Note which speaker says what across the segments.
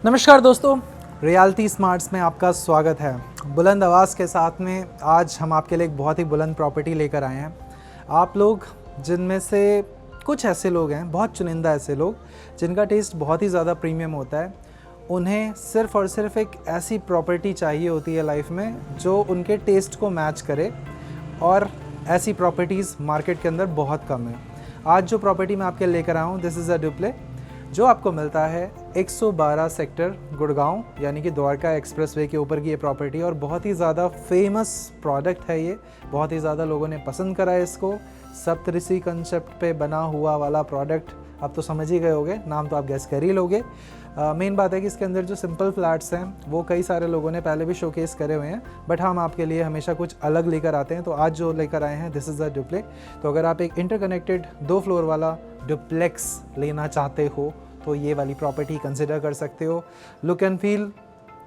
Speaker 1: नमस्कार दोस्तों, reality smarts में आपका स्वागत है। बुलंद आवाज़ के साथ में आज हम आपके लिए एक बहुत ही बुलंद प्रॉपर्टी लेकर आए हैं। आप लोग जिनमें से कुछ ऐसे लोग हैं, बहुत चुनिंदा ऐसे लोग जिनका टेस्ट बहुत ही ज़्यादा प्रीमियम होता है, उन्हें सिर्फ़ और सिर्फ एक ऐसी प्रॉपर्टी चाहिए होती है लाइफ में जो उनके टेस्ट को मैच करे, और ऐसी प्रॉपर्टीज़ मार्केट के अंदर बहुत कम है। आज जो प्रॉपर्टी मैं आपके लेकर आया हूँ, दिस इज़ अ डुप्ले जो आपको मिलता है 112 सेक्टर गुड़गांव, यानी कि द्वारका एक्सप्रेसवे के ऊपर की ये प्रॉपर्टी। और बहुत ही ज़्यादा फेमस प्रोडक्ट है ये, बहुत ही ज़्यादा लोगों ने पसंद करा है इसको। सप्तऋषि कंसेप्ट पे बना हुआ वाला प्रोडक्ट, आप तो समझ ही गए होंगे, नाम तो आप गेस कर ही लोगे। मेन बात है कि इसके अंदर जो सिंपल फ्लैट्स हैं वो कई सारे लोगों ने पहले भी शोकेस करे हुए हैं, बट हम आपके लिए हमेशा कुछ अलग लेकर आते हैं। तो आज जो लेकर आए हैं, दिस इज़ अ डुप्ले। तो अगर आप एक इंटरकनेक्टेड 2 फ्लोर वाला डुप्लेक्स लेना चाहते हो तो ये वाली प्रॉपर्टी कंसिडर कर सकते हो। लुक एंड फील,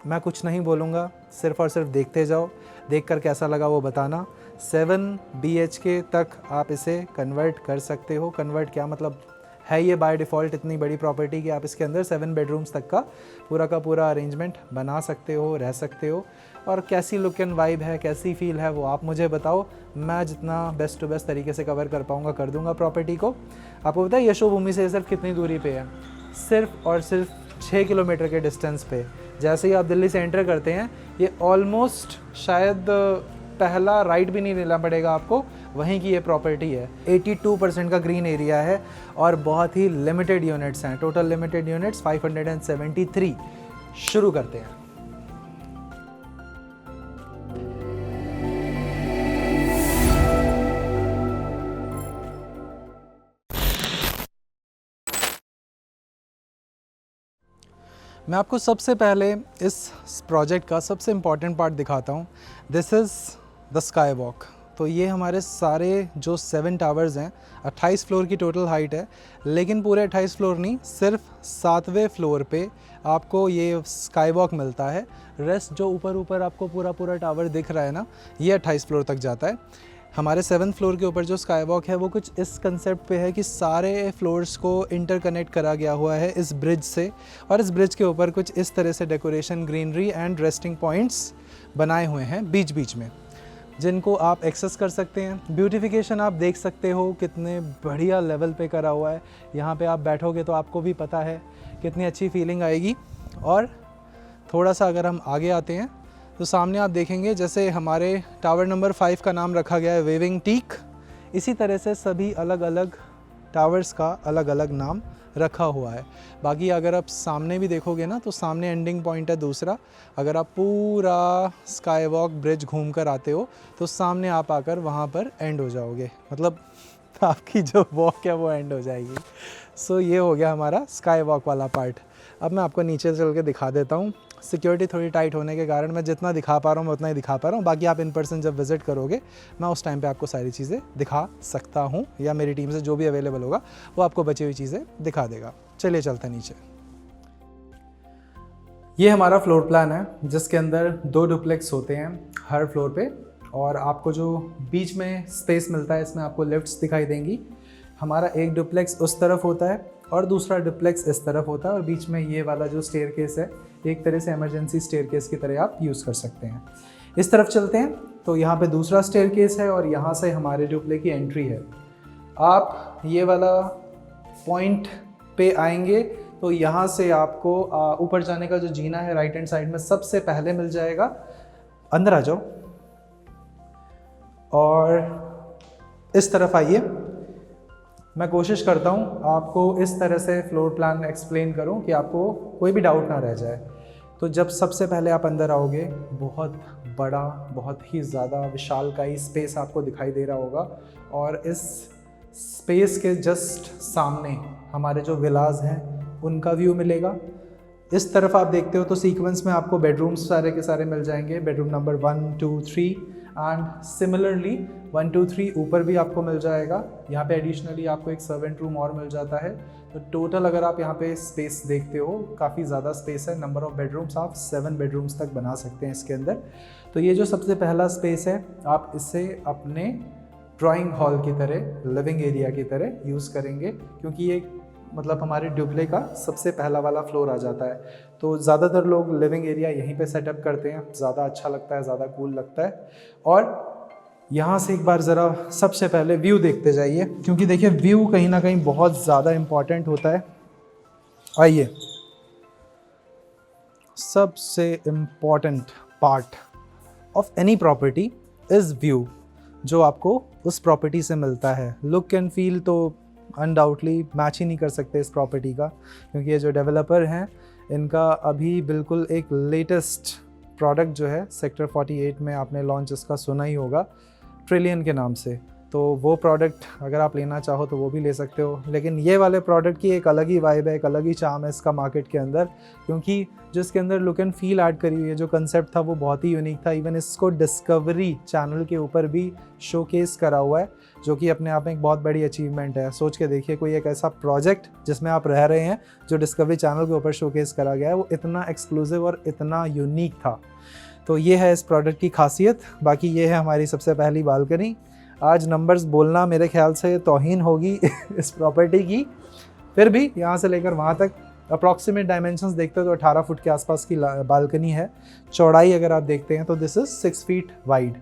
Speaker 1: मैं कुछ नहीं बोलूँगा, सिर्फ़ और सिर्फ देखते जाओ, देखकर कैसा लगा वो बताना। 7 BHK तक आप इसे कन्वर्ट कर सकते हो। कन्वर्ट क्या मतलब, है ये बाय डिफ़ॉल्ट इतनी बड़ी प्रॉपर्टी कि आप इसके अंदर 7 बेडरूम्स तक का पूरा अरेंजमेंट बना सकते हो, रह सकते हो। और कैसी लुक एंड वाइब है, कैसी फील है, वो आप मुझे बताओ। मैं जितना बेस्ट टू बेस्ट तरीके से कवर कर पाऊँगा कर दूँगा प्रॉपर्टी को। आपको पता है यशोभूमि से सिर्फ कितनी दूरी पे है? सिर्फ और सिर्फ 6 किलोमीटर के डिस्टेंस पे। जैसे ही आप दिल्ली से एंटर करते हैं, ये ऑलमोस्ट शायद पहला राइट भी नहीं लेना पड़ेगा आपको, वहीं की ये प्रॉपर्टी है। 82% का ग्रीन एरिया है और बहुत ही लिमिटेड यूनिट्स हैं। Total limited units 573। शुरू करते हैं। मैं आपको सबसे पहले इस प्रोजेक्ट का सबसे इम्पॉर्टेंट पार्ट दिखाता हूँ। This is the sky walk. तो ये हमारे सारे जो 7 टावर्स हैं, 28 फ्लोर की टोटल हाइट है, लेकिन पूरे 28 फ्लोर नहीं, सिर्फ 7वें फ्लोर पे आपको ये स्काई वॉक मिलता है। रेस्ट जो ऊपर आपको पूरा टावर दिख रहा है ना, ये 28 फ्लोर तक जाता है। हमारे 7th फ्लोर के ऊपर जो स्काई वॉक है वो कुछ इस कंसेप्ट पे है कि सारे फ्लोर्स को इंटरकनेक्ट करा गया हुआ है इस ब्रिज से, और इस ब्रिज के ऊपर कुछ इस तरह से decoration, greenery and resting points बनाए हुए हैं बीच बीच में, जिनको आप एक्सेस कर सकते हैं। ब्यूटिफिकेशन आप देख सकते हो कितने बढ़िया लेवल पे करा हुआ है। यहाँ पे आप बैठोगे तो आपको भी पता है कितनी अच्छी फीलिंग आएगी। और थोड़ा सा अगर हम आगे आते हैं तो सामने आप देखेंगे जैसे हमारे टावर नंबर 5 का नाम रखा गया है वेविंग टीक, इसी तरह से सभी अलग अलग टावर्स का अलग अलग नाम रखा हुआ है। बाकी अगर आप सामने भी देखोगे ना, तो सामने एंडिंग पॉइंट है दूसरा। अगर आप पूरा स्काई वॉक ब्रिज घूम कर आते हो तो सामने आप आकर वहाँ पर एंड हो जाओगे, मतलब आपकी जो वॉक है वो एंड हो जाएगी। सो ये हो गया हमारा स्काई वॉक वाला पार्ट। अब मैं आपको नीचे चल के दिखा देता हूँ। सिक्योरिटी थोड़ी टाइट होने के कारण मैं जितना दिखा पा रहा हूँ मैं उतना ही दिखा पा रहा हूँ। बाकी आप इन पर्सन जब विज़िट करोगे, मैं उस टाइम पे आपको सारी चीज़ें दिखा सकता हूँ, या मेरी टीम से जो भी अवेलेबल होगा वो आपको बची हुई चीज़ें दिखा देगा। चलिए चलते हैं नीचे। ये हमारा फ्लोर प्लान है जिसके अंदर 2 डुप्लेक्स होते हैं हर फ्लोर पे, और आपको जो बीच में स्पेस मिलता है इसमें आपको लिफ्ट्स दिखाई देंगी। हमारा एक डुप्लेक्स उस तरफ होता है और दूसरा डुप्लेक्स इस तरफ होता है, और बीच में ये वाला जो स्टेयरकेस है एक तरह से इमरजेंसी स्टेयरकेस की तरह आप यूज़ कर सकते हैं। इस तरफ चलते हैं तो यहाँ पे दूसरा स्टेयरकेस है और यहाँ से हमारे डुप्ले की एंट्री है। आप ये वाला पॉइंट पे आएंगे तो यहाँ से आपको ऊपर जाने का जो जीना है राइट हैंड साइड में सबसे पहले मिल जाएगा। अंदर आ जाओ और इस तरफ आइए। मैं कोशिश करता हूँ आपको इस तरह से फ्लोर प्लान एक्सप्लेन करूँ कि आपको कोई भी डाउट ना रह जाए। तो जब सबसे पहले आप अंदर आओगे, बहुत बड़ा, बहुत ही ज़्यादा विशालकाय स्पेस आपको दिखाई दे रहा होगा, और इस स्पेस के जस्ट सामने हमारे जो विलाज हैं उनका व्यू मिलेगा। इस तरफ आप देखते हो तो सीक्वेंस में आपको बेडरूम्स सारे के सारे मिल जाएंगे। बेडरूम नंबर 1, 2, 3 एंड सिमिलरली 1, 2, 3 ऊपर भी आपको मिल जाएगा। यहाँ पे एडिशनली आपको एक सर्वेंट रूम और मिल जाता है। तो टोटल अगर आप यहाँ पे स्पेस देखते हो, काफ़ी ज़्यादा स्पेस है। नंबर ऑफ़ बेडरूम्स आप 7 बेडरूम्स तक बना सकते हैं इसके अंदर। तो ये जो सबसे पहला स्पेस है, आप इसे अपने ड्राइंग हॉल की तरह, लिविंग एरिया की तरह यूज़ करेंगे, क्योंकि ये मतलब हमारे ड्यूप्ले का सबसे पहला वाला फ्लोर आ जाता है। तो ज़्यादातर लोग लिविंग एरिया यहीं पे सेटअप करते हैं, ज़्यादा अच्छा लगता है, ज़्यादा कूल लगता है। और यहाँ से एक बार ज़रा सबसे पहले व्यू देखते जाइए, क्योंकि देखिए व्यू कहीं ना कहीं बहुत ज़्यादा इम्पॉर्टेंट होता है। आइए, सबसे important part of any property is view, जो आपको उस प्रॉपर्टी से मिलता है। लुक एंड फील तो अनडाउटली मैच ही नहीं कर सकते इस प्रॉपर्टी का, क्योंकि ये जो डेवलपर हैं इनका अभी बिल्कुल एक लेटेस्ट प्रोडक्ट जो है सेक्टर 48 में आपने लॉन्च इसका सुना ही होगा, ट्रिलियन के नाम से। तो वो प्रोडक्ट अगर आप लेना चाहो तो वो भी ले सकते हो, लेकिन ये वाले प्रोडक्ट की एक अलग ही वाइब है, एक अलग ही चार्म है इसका मार्केट के अंदर, क्योंकि जो इसके अंदर लुक एंड फील ऐड करी हुई है, जो कंसेप्ट था वो बहुत ही यूनिक था। इवन इसको डिस्कवरी चैनल के ऊपर भी शोकेस करा हुआ है, जो कि अपने आप में एक बहुत बड़ी अचीवमेंट है। सोच के देखिए, कोई एक ऐसा प्रोजेक्ट जिसमें आप रह रहे हैं जो डिस्कवरी चैनल के ऊपर शोकेस करा गया है, वो इतना एक्सक्लूसिव और इतना यूनिक था। तो ये है इस प्रोडक्ट की खासियत। बाकी ये है हमारी सबसे पहली बालकनी। आज नंबर्स बोलना मेरे ख्याल से तौहीन होगी इस प्रॉपर्टी की, फिर भी यहाँ से लेकर वहाँ तक अप्रॉक्सीमेट डायमेंशंस देखते हो तो 18 फुट के आसपास की बालकनी है। चौड़ाई अगर आप देखते हैं तो दिस इज़ 6 फीट वाइड।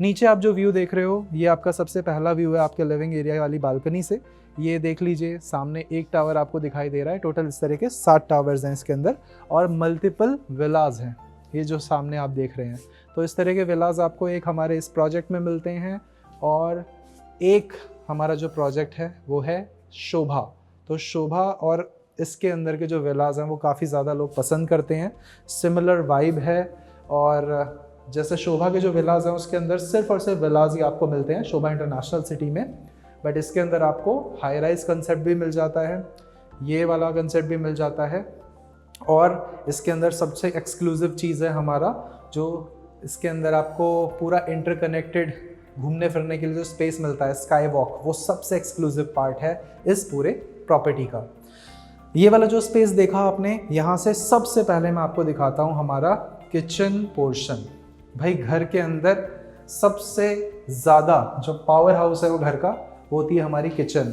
Speaker 1: नीचे आप जो व्यू देख रहे हो ये आपका सबसे पहला व्यू है आपके लिविंग एरिया वाली बालकनी से। ये देख लीजिए, सामने एक टावर आपको दिखाई दे रहा है। टोटल इस तरह के 7 टावर्स हैं इसके अंदर, और मल्टीपल विलाज हैं ये जो सामने आप देख रहे हैं। तो इस तरह के विलाज आपको एक हमारे इस प्रोजेक्ट में मिलते हैं, और एक हमारा जो प्रोजेक्ट है वो है शोभा। तो शोभा और इसके अंदर के जो विलाज हैं वो काफ़ी ज़्यादा लोग पसंद करते हैं, सिमिलर वाइब है। और जैसे शोभा के जो विलाज हैं उसके अंदर सिर्फ और सिर्फ विलाज ही आपको मिलते हैं शोभा इंटरनेशनल सिटी में, बट इसके अंदर आपको हाई राइज कंसेप्ट भी मिल जाता है, ये वाला कंसेप्ट भी मिल जाता है। और इसके अंदर सबसे एक्सक्लूसिव चीज़ है हमारा, जो इसके अंदर आपको पूरा इंटरकनेक्टेड घूमने फिरने के लिए जो स्पेस मिलता है, स्काई वॉक, वो सबसे एक्सक्लूसिव पार्ट है इस पूरे प्रॉपर्टी का। ये वाला जो स्पेस देखा आपने, यहाँ से सबसे पहले मैं आपको दिखाता हूँ हमारा किचन पोर्शन। भाई घर के अंदर सबसे ज़्यादा जो पावर हाउस है वो घर का, वो होती है हमारी किचन।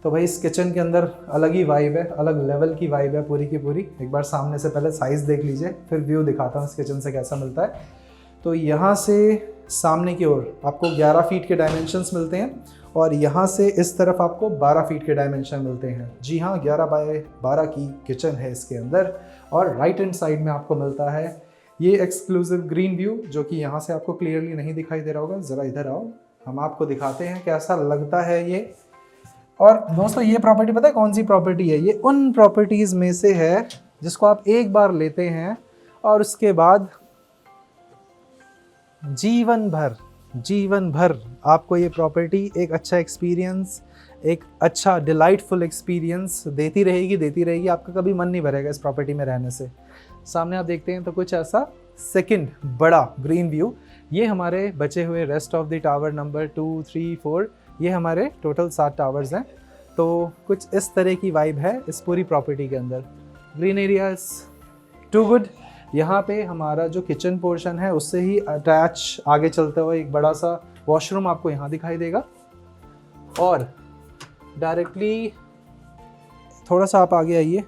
Speaker 1: तो भाई इस किचन के अंदर अलग ही वाइब है, अलग लेवल की वाइब है पूरी की पूरी। एक बार सामने से पहले साइज़ देख लीजिए, फिर व्यू दिखाता हूँ इस किचन से कैसा मिलता है। तो यहाँ से सामने की ओर आपको 11 फीट के डायमेंशंस मिलते हैं, और यहाँ से इस तरफ आपको 12 फीट के डायमेंशन मिलते हैं। जी हाँ, 11 बाय 12 की किचन है इसके अंदर। और राइट हैंड साइड में आपको मिलता है ये एक्सक्लूसिव ग्रीन व्यू, जो कि यहाँ से आपको क्लियरली नहीं दिखाई दे रहा होगा। ज़रा इधर आओ, हम आपको दिखाते हैं कैसा लगता है ये। और दोस्तों ये प्रॉपर्टी पता है कौन सी प्रॉपर्टी है? ये उन प्रॉपर्टीज़ में से है जिसको आप एक बार लेते हैं और उसके बाद जीवन भर आपको ये प्रॉपर्टी एक अच्छा एक्सपीरियंस, एक अच्छा डिलाइटफुल एक्सपीरियंस देती रहेगी। आपका कभी मन नहीं भरेगा इस प्रॉपर्टी में रहने से। सामने आप देखते हैं तो कुछ ऐसा सेकंड बड़ा ग्रीन व्यू। ये हमारे बचे हुए rest of the tower number 2, 3, 4, ये हमारे टोटल 7 टावर्स हैं। तो कुछ इस तरह की वाइब है इस पूरी प्रॉपर्टी के अंदर। Green area is too good. यहाँ पे हमारा जो किचन पोर्शन है उससे ही अटैच आगे चलते हुए एक बड़ा सा वॉशरूम आपको यहाँ दिखाई देगा, और डायरेक्टली थोड़ा सा आप आगे आइए,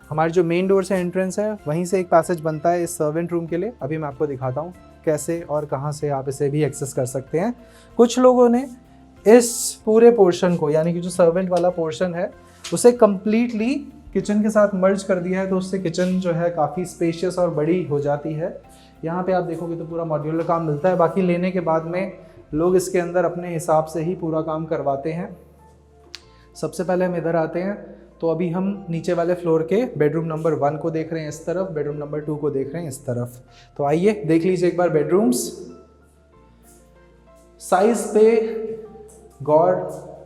Speaker 1: हमारी जो मेन डोर से एंट्रेंस है वहीं से एक पैसेज बनता है इस सर्वेंट रूम के लिए। अभी मैं आपको दिखाता हूँ कैसे और कहाँ से आप इसे भी एक्सेस कर सकते हैं। कुछ लोगों ने इस पूरे पोर्शन को, यानी कि जो सर्वेंट वाला पोर्शन है, उसे कम्प्लीटली किचन के साथ मर्ज कर दिया है, तो उससे किचन जो है काफ़ी स्पेशियस और बड़ी हो जाती है। यहाँ पे आप देखोगे तो पूरा मॉड्यूलर काम मिलता है। बाकी लेने के बाद में लोग इसके अंदर अपने हिसाब से ही पूरा काम करवाते हैं। सबसे पहले हम इधर आते हैं, तो अभी हम नीचे वाले फ्लोर के बेडरूम नंबर 1 को देख रहे हैं इस तरफ, बेडरूम नंबर 2 को देख रहे हैं इस तरफ। तो आइए देख लीजिए एक बार बेडरूम्स। साइज पे गौर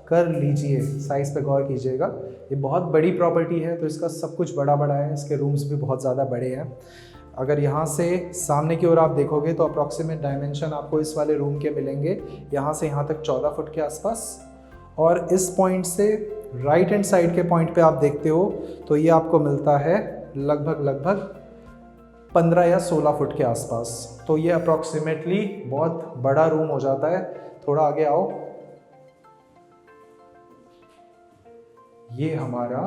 Speaker 1: कर लीजिए, साइज पे गौर कीजिएगा। ये बहुत बड़ी प्रॉपर्टी है तो इसका सब कुछ बड़ा बड़ा है, इसके रूम्स भी बहुत ज़्यादा बड़े हैं। अगर यहाँ से सामने की ओर आप देखोगे तो अप्रॉक्सीमेट डायमेंशन आपको इस वाले रूम के मिलेंगे यहाँ से यहाँ तक 14 फुट के आसपास, और इस पॉइंट से राइट हैंड साइड के पॉइंट पे आप देखते हो तो ये आपको मिलता है लगभग 15 या 16 फुट के आसपास। तो ये अप्रॉक्सीमेटली बहुत बड़ा रूम हो जाता है। थोड़ा आगे आओ, ये हमारा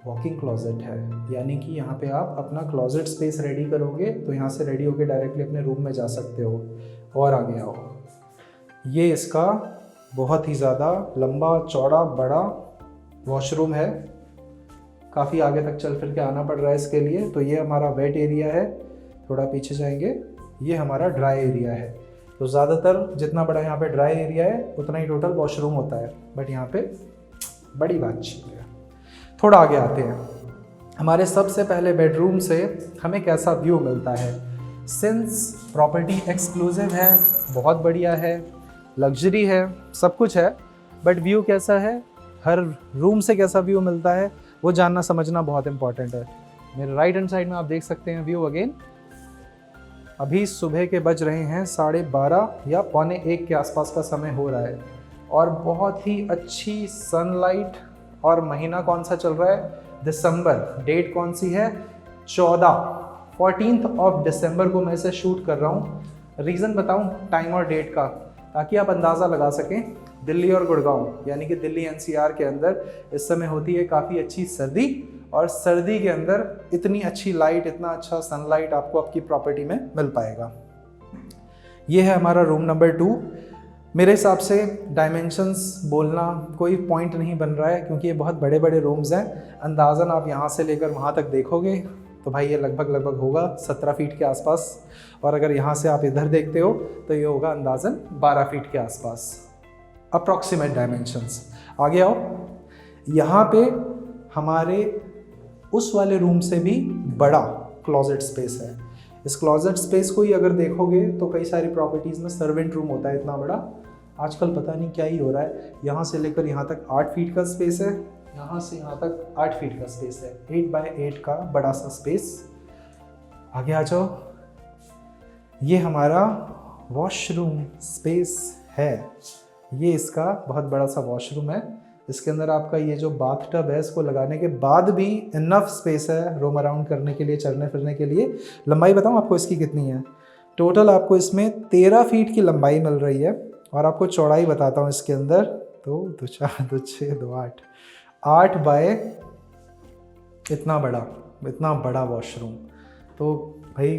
Speaker 1: वॉकिंग क्लोजेट है, यानी कि यहाँ पे आप अपना क्लोजेट स्पेस रेडी करोगे तो यहाँ से रेडी होके डायरेक्टली अपने रूम में जा सकते हो। और आगे आओ, ये इसका बहुत ही ज़्यादा लंबा चौड़ा बड़ा वॉशरूम है, काफ़ी आगे तक चल फिर के आना पड़ रहा है इसके लिए। तो ये हमारा वेट एरिया है, थोड़ा पीछे जाएंगे, ये हमारा ड्राई एरिया है। तो ज़्यादातर जितना बड़ा यहाँ पे ड्राई एरिया है उतना ही टोटल वॉशरूम होता है, बट यहाँ पे बड़ी बातचीत है। थोड़ा आगे आते हैं, हमारे सबसे पहले बेडरूम से हमें कैसा व्यू मिलता है। सिंस प्रॉपर्टी एक्सक्लूसिव है, बहुत बढ़िया है, लग्जरी है, सब कुछ है, बट व्यू कैसा है, हर रूम से कैसा व्यू मिलता है वो जानना समझना बहुत इंपॉर्टेंट है। मेरे राइट हैंड साइड में आप देख सकते हैं व्यू अगेन। अभी सुबह के बज रहे हैं 12:30 या 12:45 के आसपास का समय हो रहा है और बहुत ही अच्छी सनलाइट। और महीना कौन सा चल रहा है, दिसंबर। डेट कौन सी है, 14 दिसंबर को मैं इसे शूट कर रहा हूँ। रीज़न बताऊँ टाइम और डेट का, ताकि आप अंदाज़ा लगा सकें। दिल्ली और गुड़गांव यानी कि दिल्ली एनसीआर के अंदर इस समय होती है काफ़ी अच्छी सर्दी, और सर्दी के अंदर इतनी अच्छी लाइट, इतना अच्छा सनलाइट आपको आपकी प्रॉपर्टी में मिल पाएगा। ये है हमारा रूम नंबर 2। मेरे हिसाब से डायमेंशंस बोलना कोई पॉइंट नहीं बन रहा है, क्योंकि ये बहुत बड़े बड़े रूम्स हैं। अंदाज़न आप यहाँ से लेकर वहाँ तक देखोगे तो भाई ये लगभग होगा 17 फीट के आसपास, और अगर यहाँ से आप इधर देखते हो तो ये होगा अंदाज़न 12 फीट के आसपास, अप्रॉक्सीमेट डायमेंशंस। आगे आओ, यहाँ पे हमारे उस वाले रूम से भी बड़ा क्लोजेट स्पेस है। इस क्लोजेट स्पेस को ही अगर देखोगे तो कई सारी प्रॉपर्टीज़ में सर्वेंट रूम होता है इतना बड़ा। आजकल पता नहीं क्या ही हो रहा है, यहाँ से लेकर यहाँ तक 8 फीट का स्पेस है, यहाँ से यहाँ तक 8 फीट का स्पेस है, 8 बाय 8 का बड़ा सा स्पेस। आगे आ जाओ, ये हमारा वॉशरूम स्पेस है। ये इसका बहुत बड़ा सा वॉशरूम है। इसके अंदर आपका ये जो बाथटब है, इसको लगाने के बाद भी इनफ स्पेस है रोम अराउंड करने के लिए, चलने फिरने के लिए। लंबाई बताऊँ आपको इसकी कितनी है, टोटल आपको इसमें 13 फीट की लंबाई मिल रही है। और आपको चौड़ाई बताता हूँ इसके अंदर, तो 2 4 2 6 2 8 8 बाय इतना बड़ा वॉशरूम। तो भाई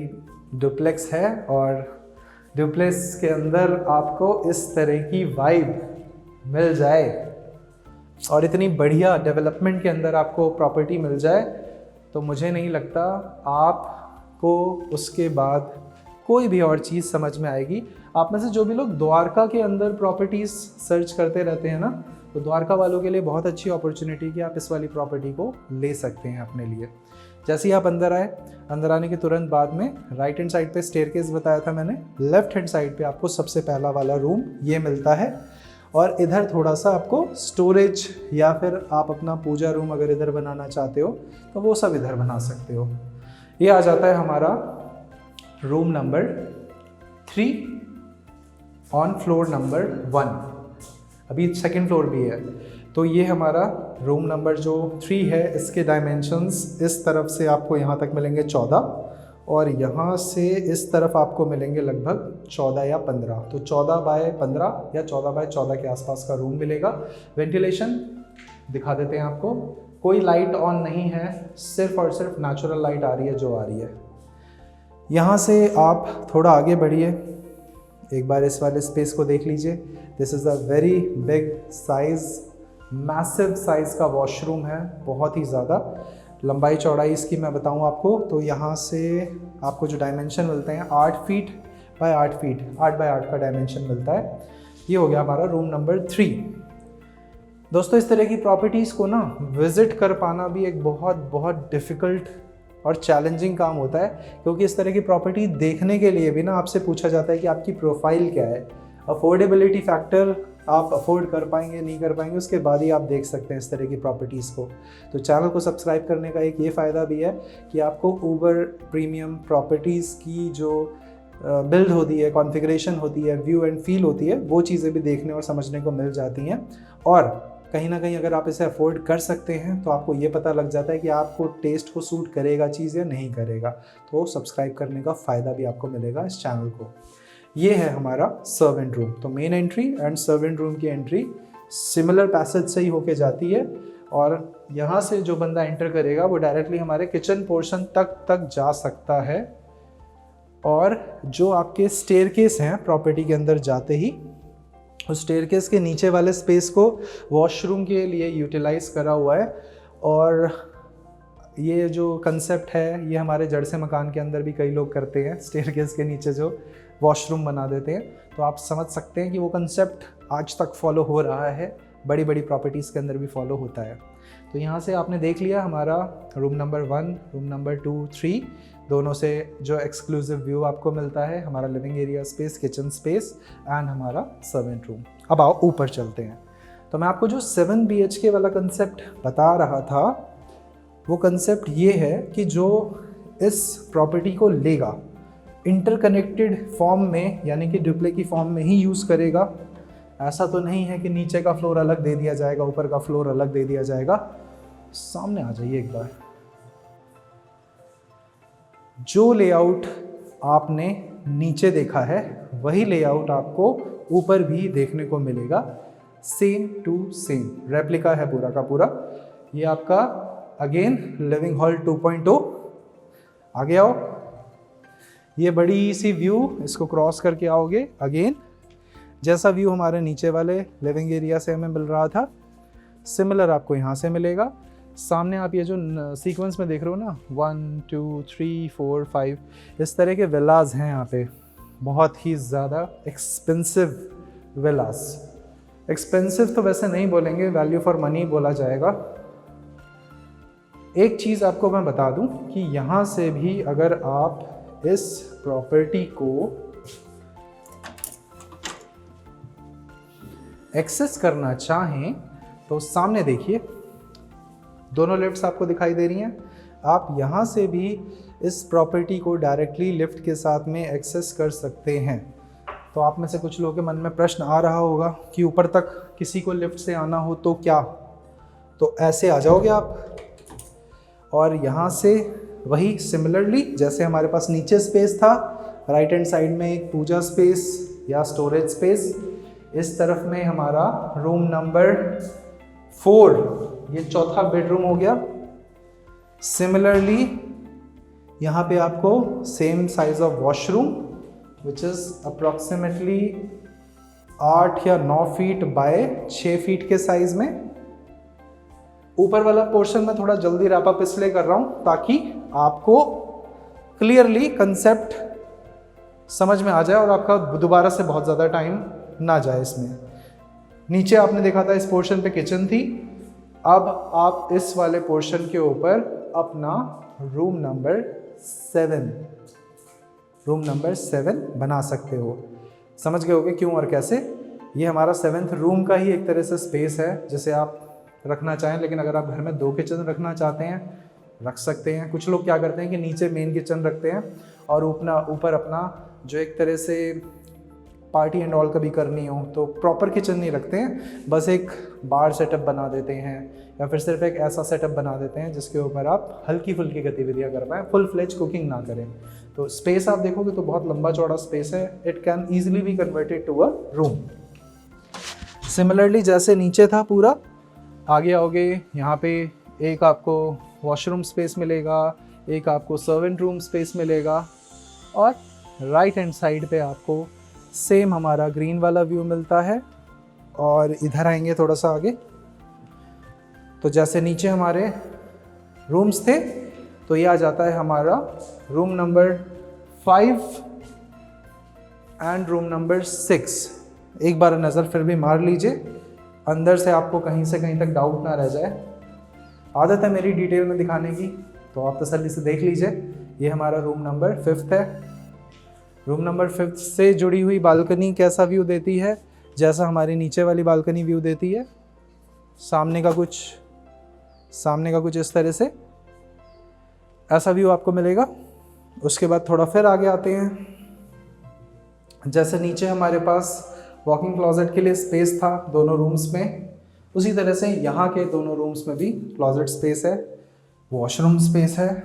Speaker 1: डुप्लेक्स है, और डुप्लेक्स के अंदर आपको इस तरह की वाइब मिल जाए और इतनी बढ़िया डेवलपमेंट के अंदर आपको प्रॉपर्टी मिल जाए, तो मुझे नहीं लगता आपको उसके बाद कोई भी और चीज़ समझ में आएगी। आप में से जो भी लोग द्वारका के अंदर प्रॉपर्टीज़ सर्च करते रहते हैं ना, तो द्वारका वालों के लिए बहुत अच्छी अपॉर्चुनिटी कि आप इस वाली प्रॉपर्टी को ले सकते हैं अपने लिए। जैसे ही आप अंदर आए, अंदर आने के तुरंत बाद में राइट हैंड साइड पे स्टेयरकेस बताया था मैंने, लेफ्ट हैंड साइड पे आपको सबसे पहला वाला रूम ये मिलता है। और इधर थोड़ा सा आपको स्टोरेज या फिर आप अपना पूजा रूम अगर इधर बनाना चाहते हो तो वो सब इधर बना सकते हो। ये आ जाता है हमारा room number 3 on floor number 1। अभी सेकंड फ्लोर भी है। तो ये हमारा रूम नंबर जो 3 है, इसके डायमेंशंस इस तरफ से आपको यहाँ तक मिलेंगे 14, और यहाँ से इस तरफ आपको मिलेंगे लगभग 14 या 15। तो 14 बाय 15 या 14 बाय 14 के आसपास का रूम मिलेगा। वेंटिलेशन दिखा देते हैं आपको, कोई लाइट ऑन नहीं है, सिर्फ और सिर्फ नेचुरल लाइट आ रही है जो आ रही है। यहाँ से आप थोड़ा आगे बढ़िए, एक बार इस वाले स्पेस को देख लीजिए। This is a very big size, massive size का वॉशरूम है, बहुत ही ज़्यादा। लंबाई चौड़ाई इसकी मैं बताऊं आपको, तो यहाँ से आपको जो डायमेंशन मिलते हैं 8 फीट बाय 8 फीट, 8 बाय 8 का डायमेंशन मिलता है। ये हो गया हमारा रूम नंबर 3। दोस्तों, इस तरह की प्रॉपर्टीज़ को ना विज़िट कर पाना भी एक बहुत डिफ़िकल्ट और चैलेंजिंग काम होता है, क्योंकि इस तरह की प्रॉपर्टी देखने के लिए भी ना आपसे पूछा जाता है कि आपकी प्रोफाइल क्या है। अफोर्डेबिलिटी फैक्टर, आप अफोर्ड कर पाएंगे नहीं कर पाएंगे, उसके बाद ही आप देख सकते हैं इस तरह की प्रॉपर्टीज़ को। तो चैनल को सब्सक्राइब करने का एक ये फ़ायदा भी है कि आपको ऊबर प्रीमियम प्रॉपर्टीज़ की जो बिल्ड होती है, कॉन्फ़िगरेशन होती है, व्यू एंड फील होती है, वो चीज़ें भी देखने और समझने को मिल जाती हैं। और कहीं ना कहीं अगर आप इसे अफोर्ड कर सकते हैं तो आपको ये पता लग जाता है कि आपको टेस्ट को सूट करेगा चीज़ या नहीं करेगा। तो सब्सक्राइब करने का फ़ायदा भी आपको मिलेगा इस चैनल को। ये है हमारा सर्वेंट रूम। तो main entry and servant room की एंट्री सिमिलर पैसेज से ही होके जाती है और यहाँ से जो बंदा एंटर करेगा वो डायरेक्टली हमारे किचन पोर्शन तक जा सकता है। और जो आपके स्टेयरकेस हैं प्रॉपर्टी के अंदर जाते ही, उस स्टेयरकेस के नीचे वाले स्पेस को वॉशरूम के लिए यूटिलाइज करा हुआ है। और ये जो कंसेप्ट है ये हमारे जड़ से मकान के अंदर भी कई लोग करते हैं, स्टेयरकेस के नीचे जो वॉशरूम बना देते हैं। तो आप समझ सकते हैं कि वो कंसेप्ट आज तक फॉलो हो रहा है, बड़ी बड़ी प्रॉपर्टीज़ के अंदर भी फॉलो होता है। तो यहाँ से आपने देख लिया हमारा रूम नंबर 1, रूम नंबर 2, 3 दोनों से जो एक्सक्लूसिव व्यू आपको मिलता है, हमारा living area space, kitchen space and हमारा सर्वेंट रूम। अब आओ ऊपर चलते हैं। तो मैं आपको जो 7 BHK वाला कंसेप्ट बता रहा था वो कंसेप्ट ये है कि जो इस प्रॉपर्टी को लेगा इंटरकनेक्टेड फॉर्म में, यानी कि डुप्ले की फॉर्म में ही यूज़ करेगा। ऐसा तो नहीं है कि नीचे का फ्लोर अलग दे दिया जाएगा, ऊपर का फ्लोर अलग दे दिया जाएगा। सामने आ जाइए एक बार। जो लेआउट आपने नीचे देखा है वही लेआउट आपको ऊपर भी देखने को मिलेगा, सेम टू सेम रेप्लिका है पूरा का पूरा। ये आपका अगेन लिविंग हॉल 2.0। आगे आओ, ये बड़ी सी व्यू, इसको क्रॉस करके आओगे, अगेन जैसा व्यू हमारे नीचे वाले लिविंग एरिया से हमें मिल रहा था सिमिलर आपको यहाँ से मिलेगा। सामने आप ये जो सीक्वेंस में देख रहे हो ना, 1 2 3 4 5 इस तरह के विलाज हैं यहाँ पे, बहुत ही ज़्यादा एक्सपेंसिव विलाज। एक्सपेंसिव तो वैसे नहीं बोलेंगे, वैल्यू फॉर मनी बोला जाएगा। एक चीज़ आपको मैं बता दूं कि यहाँ से भी अगर आप इस प्रॉपर्टी को एक्सेस करना चाहें तो सामने देखिए दोनों लिफ्ट्स आपको दिखाई दे रही हैं। आप यहाँ से भी इस प्रॉपर्टी को डायरेक्टली लिफ्ट के साथ में एक्सेस कर सकते हैं। तो आप में से कुछ लोगों के मन में प्रश्न आ रहा होगा कि ऊपर तक किसी को लिफ्ट से आना हो तो क्या, तो ऐसे आ जाओगे आप और यहाँ से वही सिमिलरली जैसे हमारे पास नीचे स्पेस था, राइट हैंड साइड में एक पूजा स्पेस या स्टोरेज स्पेस, इस तरफ में हमारा रूम नंबर 4, ये चौथा बेडरूम हो गया। सिमिलरली यहाँ पे आपको same size of washroom which is approximately 8 या 9 फीट बाय 6 फीट के साइज में। ऊपर वाला पोर्शन में थोड़ा जल्दी रैप अप इसलिए कर रहा हूँ ताकि आपको क्लियरली कंसेप्ट समझ में आ जाए और आपका दोबारा से बहुत ज़्यादा टाइम ना जाए इसमें। नीचे आपने देखा था इस पोर्शन पे किचन थी, अब आप इस वाले पोर्शन के ऊपर अपना रूम नंबर 7 बना सकते हो। समझ गए होगे क्यों और कैसे। ये हमारा 7th रूम का ही एक तरह से स्पेस है जिसे आप रखना चाहें, लेकिन अगर आप घर में 2 किचन रखना चाहते हैं रख सकते हैं। कुछ लोग क्या करते हैं कि नीचे मेन किचन रखते हैं और ऊपर अपना जो एक तरह से पार्टी एंड ऑल कभी करनी हो तो प्रॉपर किचन नहीं रखते हैं, बस एक बार सेटअप बना देते हैं या फिर सिर्फ एक ऐसा सेटअप बना देते हैं जिसके ऊपर आप हल्की फुल्की गतिविधियां कर पाएँ, फुल फ्लेज कुकिंग ना करें। तो स्पेस आप देखोगे तो बहुत लंबा चौड़ा स्पेस है, it can easily be converted to a room. Similarly जैसे नीचे था पूरा, आगे आओगे यहाँ पे एक आपको वॉशरूम स्पेस मिलेगा, एक आपको सर्वेंट रूम स्पेस मिलेगा और राइट हैंड साइड पे आपको सेम हमारा ग्रीन वाला व्यू मिलता है। और इधर आएंगे थोड़ा सा आगे तो जैसे नीचे हमारे रूम्स थे तो ये आ जाता है हमारा room number 5 and room number 6। एक बार नज़र फिर भी मार लीजिए, अंदर से आपको कहीं से कहीं तक डाउट ना रह जाए। आदत है मेरी डिटेल में दिखाने की, तो आप तसल्ली से देख लीजिए। ये हमारा रूम नंबर 5 है। रूम नंबर 5 से जुड़ी हुई बालकनी कैसा व्यू देती है, जैसा हमारी नीचे वाली बालकनी व्यू देती है। सामने का कुछ इस तरह से ऐसा व्यू आपको मिलेगा। उसके बाद थोड़ा फिर आगे आते हैं, जैसे नीचे हमारे पास वॉकिंग क्लोजेट के लिए स्पेस था दोनों रूम्स में, उसी तरह से यहाँ के दोनों रूम्स में भी क्लोजेट स्पेस है, वॉशरूम स्पेस है।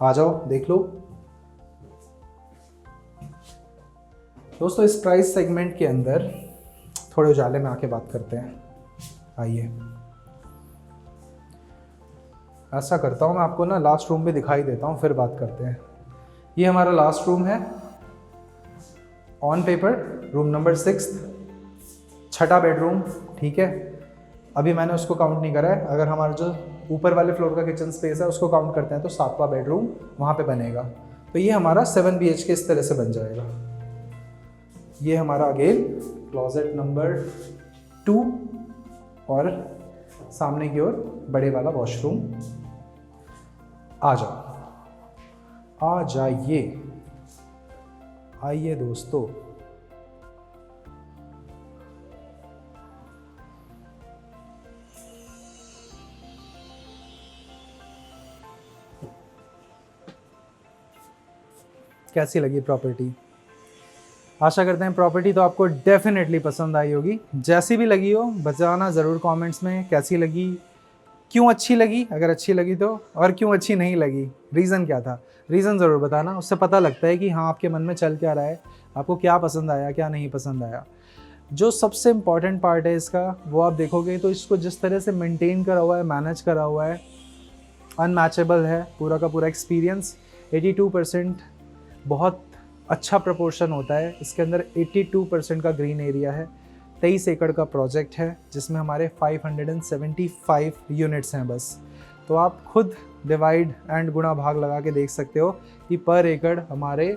Speaker 1: आ जाओ देख लो दोस्तों। इस प्राइस सेगमेंट के अंदर थोड़े उजाले में आके बात करते हैं। आइए, ऐसा करता हूँ मैं आपको ना लास्ट रूम भी दिखाई देता हूँ, फिर बात करते हैं। ये हमारा लास्ट रूम है, ऑन पेपर रूम नंबर 6, छठा बेडरूम, ठीक है। अभी मैंने उसको काउंट नहीं करा है, अगर हमारा जो ऊपर वाले फ्लोर का किचन स्पेस है उसको काउंट करते हैं तो 7वां बेडरूम वहाँ पे बनेगा। तो ये हमारा 7 BHK इस तरह से बन जाएगा। ये हमारा अगेन क्लोजेट नंबर 2 और सामने की ओर बड़े वाला वॉशरूम। आ जाओ, आ जाइए, आइए दोस्तों। कैसी लगी प्रॉपर्टी? आशा करते हैं प्रॉपर्टी तो आपको डेफिनेटली पसंद आई होगी। जैसी भी लगी हो बताना ज़रूर कमेंट्स में कैसी लगी, क्यों अच्छी लगी, अगर अच्छी लगी तो, और क्यों अच्छी नहीं लगी, रीज़न क्या था, रीज़न ज़रूर बताना। उससे पता लगता है कि हाँ आपके मन में चल क्या रहा है, आपको क्या पसंद आया क्या नहीं पसंद आया। जो सबसे इम्पॉर्टेंट पार्ट है इसका वो आप देखोगे तो इसको जिस तरह से मेंटेन करा हुआ है, मैनेज करा हुआ है, अनमैचेबल है पूरा का पूरा एक्सपीरियंस। 82% बहुत अच्छा प्रपोर्शन होता है इसके अंदर। 82% का ग्रीन एरिया है। 23 एकड़ का प्रोजेक्ट है जिसमें हमारे 575 यूनिट्स हैं बस। तो आप खुद डिवाइड एंड गुणा भाग लगा के देख सकते हो कि पर एकड़ हमारे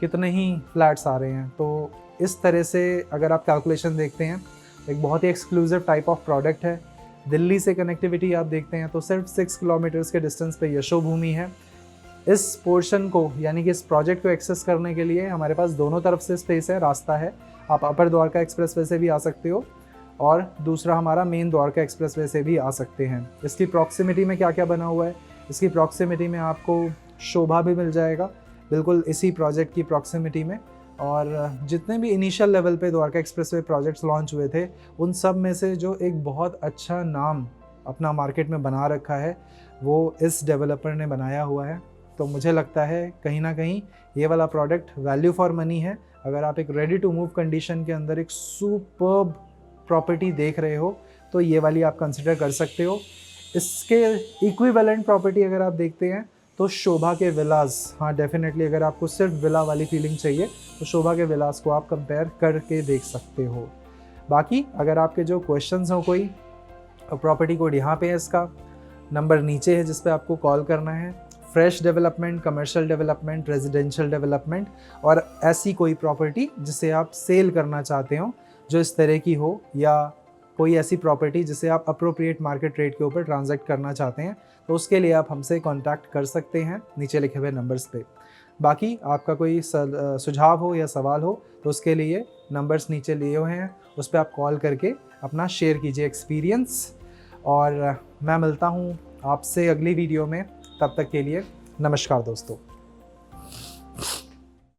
Speaker 1: कितने ही फ्लैट्स आ रहे हैं। तो इस तरह से अगर आप कैलकुलेशन देखते हैं, एक बहुत ही एक्सक्लूसिव टाइप ऑफ प्रोडक्ट है। दिल्ली से कनेक्टिविटी आप देखते हैं तो सिर्फ 6 किलोमीटर्स के डिस्टेंस पे यशोभूमि है। इस पोर्शन को यानी कि इस प्रोजेक्ट को एक्सेस करने के लिए हमारे पास दोनों तरफ से स्पेस है, रास्ता है। आप अपर द्वारका एक्सप्रेसवे से भी आ सकते हो और दूसरा हमारा मेन द्वारका एक्सप्रेसवे से भी आ सकते हैं। इसकी प्रॉक्सिमिटी में क्या क्या बना हुआ है, इसकी प्रॉक्सिमिटी में आपको शोभा भी मिल जाएगा बिल्कुल इसी प्रोजेक्ट की प्रॉक्सिमिटी में। और जितने भी इनिशियल लेवल पे द्वारका एक्सप्रेसवे प्रोजेक्ट्स लॉन्च हुए थे उन सब में से जो एक बहुत अच्छा नाम अपना मार्केट में बना रखा है वो इस डेवलपर ने बनाया हुआ है। तो मुझे लगता है कहीं ना कहीं ये वाला प्रोडक्ट वैल्यू फॉर मनी है। अगर आप एक रेडी टू मूव कंडीशन के अंदर एक सुपर्ब प्रॉपर्टी देख रहे हो तो ये वाली आप कंसिडर कर सकते हो। इसके इक्विवेलेंट प्रॉपर्टी अगर आप देखते हैं तो शोभा के विलास, हाँ डेफिनेटली अगर आपको सिर्फ विला वाली फीलिंग चाहिए तो शोभा के विलास को आप कंपेयर करके देख सकते हो। बाकी अगर आपके जो क्वेश्चंस हो कोई, प्रॉपर्टी कोड यहाँ पे है, इसका नंबर नीचे है जिस पे आपको कॉल करना है। Fresh development, commercial development, residential development और ऐसी कोई प्रॉपर्टी जिसे आप सेल करना चाहते हो जो इस तरह की हो, या कोई ऐसी प्रॉपर्टी जिसे आप अप्रोप्रिएट मार्केट रेट के ऊपर ट्रांजैक्ट करना चाहते हैं तो उसके लिए आप हमसे कांटेक्ट कर सकते हैं नीचे लिखे हुए नंबर्स पे। बाकी आपका कोई सुझाव हो या सवाल हो तो उसके लिए नंबर्स नीचे लिए हुए हैं, उस पर आप कॉल करके अपना शेयर कीजिए एक्सपीरियंस। और मैं मिलता हूँ आपसे अगली वीडियो में, तब तक के लिए नमस्कार दोस्तों।